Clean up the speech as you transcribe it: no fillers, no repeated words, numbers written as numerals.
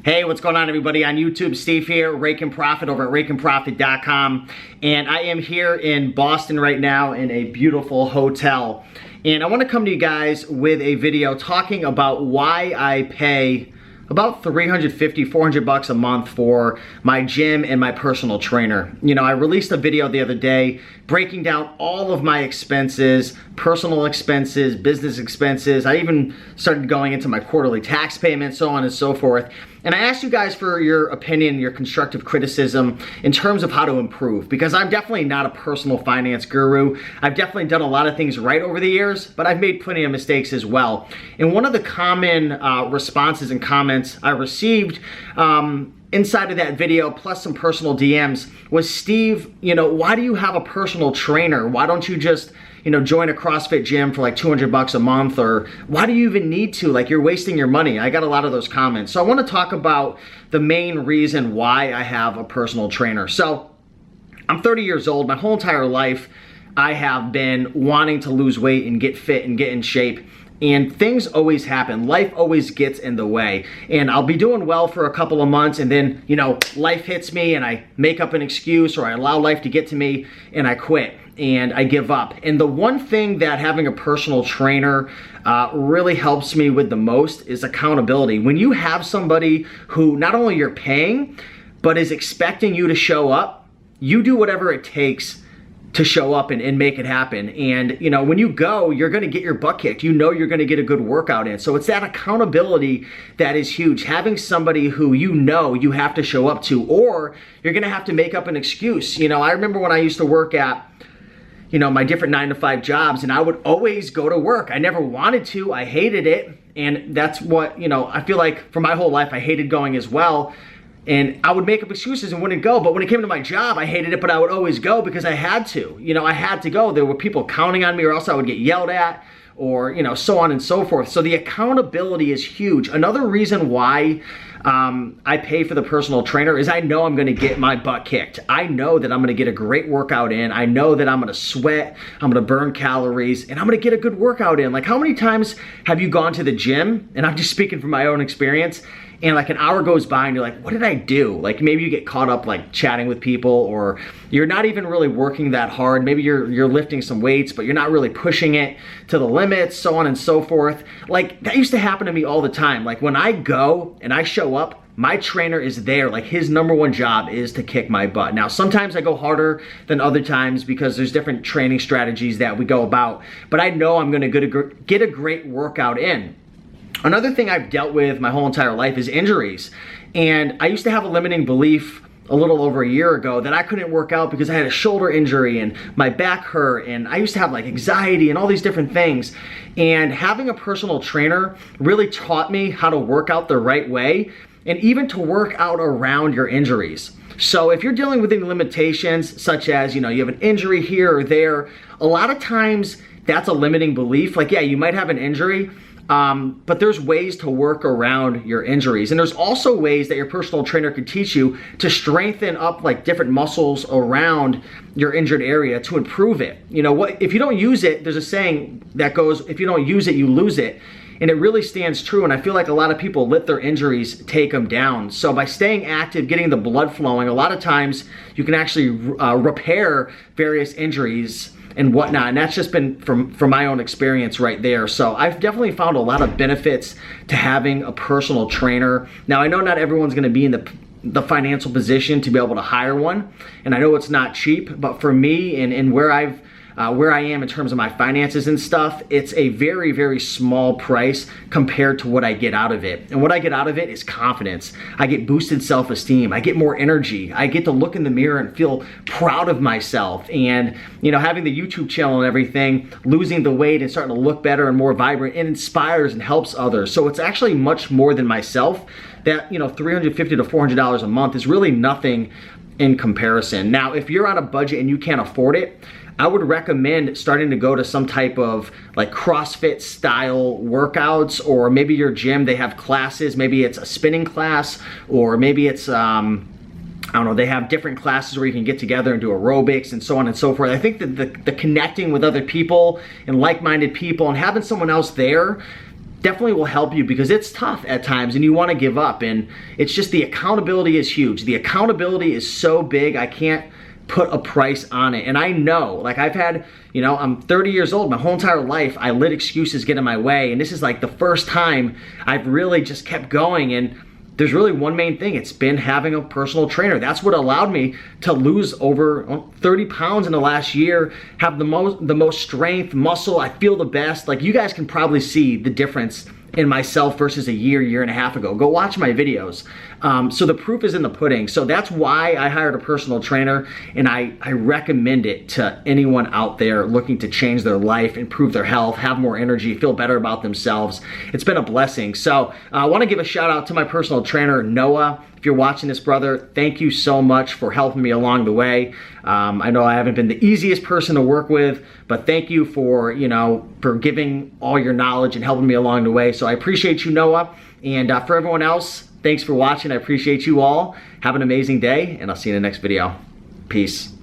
Hey, what's going on, everybody? On YouTube, Steve here, Raiken Profit over at RaikenProfit.com. And I am here in Boston right now in a beautiful hotel. And I want to come to you guys with a video talking about why I pay about $350, $400 a month for my gym and my personal trainer. You know, I released a video the other day breaking down all of my expenses, personal expenses, business expenses. I even started going into my quarterly tax payments, so on and so forth. And I asked you guys for your opinion, your constructive criticism in terms of how to improve, because I'm definitely not a personal finance guru. I've definitely done a lot of things right over the years, but I've made plenty of mistakes as well. And one of the common responses and comments I received inside of that video, plus some personal DMs, was, Steve, you know, why do you have a personal trainer? Why don't you just, you know, join a CrossFit gym for like $200 a month? Or why do you even need to? Like, you're wasting your money. I got a lot of those comments. So I want to talk about the main reason why I have a personal trainer. So I'm 30 years old. My whole entire life, I have been wanting to lose weight and get fit and get in shape. And things always happen. Life always gets in the way. And I'll be doing well for a couple of months, and then, you know, life hits me and I make up an excuse, or I allow life to get to me and I quit and I give up. And the one thing that having a personal trainer really helps me with the most is accountability. When you have somebody who not only you're paying, but is expecting you to show up, you do whatever it takes to show up and make it happen. And you know, when you go, you're gonna get your butt kicked. You know you're gonna get a good workout in. So it's that accountability that is huge. Having somebody who you know you have to show up to, or you're gonna have to make up an excuse. You know, I remember when I used to work at, you know, my different 9-to-5 jobs, and I would always go to work. I never wanted to, I hated it. And that's what, you know, I feel like for my whole life, I hated going as well. And I would make up excuses and wouldn't go. But when it came to my job, I hated it, but I would always go because I had to. You know, I had to go. There were people counting on me, or else I would get yelled at, or, you know, so on and so forth. So the accountability is huge. Another reason why I pay for the personal trainer is I know I'm gonna get my butt kicked. I know that I'm gonna get a great workout in. I know that I'm gonna sweat, I'm gonna burn calories, and I'm gonna get a good workout in. Like, how many times have you gone to the gym, and I'm just speaking from my own experience, and like an hour goes by and you're like, what did I do? Like, maybe you get caught up like chatting with people, or you're not even really working that hard. Maybe you're lifting some weights, but you're not really pushing it to the limits, so on and so forth. Like, that used to happen to me all the time. Like, when I go and I show up, my trainer is there. Like, his #1 job is to kick my butt. Now, sometimes I go harder than other times because there's different training strategies that we go about, but I know I'm gonna get a great workout in. Another thing I've dealt with my whole entire life is injuries. And I used to have a limiting belief a little over a year ago that I couldn't work out because I had a shoulder injury and my back hurt, and I used to have like anxiety and all these different things. And having a personal trainer really taught me how to work out the right way, and even to work out around your injuries. So if you're dealing with any limitations, such as, you know, you have an injury here or there, a lot of times that's a limiting belief. Like, yeah, you might have an injury, but there's ways to work around your injuries. And there's also ways that your personal trainer could teach you to strengthen up like different muscles around your injured area to improve it. You know what, if you don't use it, there's a saying that goes, if you don't use it, you lose it. And it really stands true. And I feel like a lot of people let their injuries take them down. So by staying active, getting the blood flowing, a lot of times you can actually repair various injuries and whatnot. And that's just been from my own experience right there. So I've definitely found a lot of benefits to having a personal trainer. Now, I know not everyone's gonna be in the financial position to be able to hire one. And I know it's not cheap, but for me and where I am in terms of my finances and stuff, it's a very, very small price compared to what I get out of it. And what I get out of it is confidence. I get boosted self-esteem. I get more energy. I get to look in the mirror and feel proud of myself. And, you know, having the YouTube channel and everything, losing the weight and starting to look better and more vibrant, it inspires and helps others. So it's actually much more than myself. That, you know, $350 to $400 a month is really nothing in comparison. Now, if you're on a budget and you can't afford it, I would recommend starting to go to some type of like CrossFit style workouts, or maybe your gym, they have classes. Maybe it's a spinning class, or maybe it's, I don't know, they have different classes where you can get together and do aerobics and so on and so forth. I think that the connecting with other people and like-minded people and having someone else there definitely will help you, because it's tough at times and you want to give up. And it's just, the accountability is huge. The accountability is so big, I can't put a price on it. And I know, like, I've had, you know, I'm 30 years old, my whole entire life I let excuses get in my way, and this is like the first time I've really just kept going. And there's really one main thing, it's been having a personal trainer. That's what allowed me to lose over 30 pounds in the last year, have the most strength, muscle, I feel the best. Like, you guys can probably see the difference in myself versus a year and a half ago. Go watch my videos. So the proof is in the pudding. So that's why I hired a personal trainer, and I recommend it to anyone out there looking to change their life, improve their health, have more energy, feel better about themselves. It's been a blessing. So I want to give a shout out to my personal trainer, Noah. If you're watching this, brother, thank you so much for helping me along the way. I know I haven't been the easiest person to work with, but thank you for, you know, for giving all your knowledge and helping me along the way. So I appreciate you, Noah. And for everyone else, thanks for watching. I appreciate you all. Have an amazing day, and I'll see you in the next video. Peace.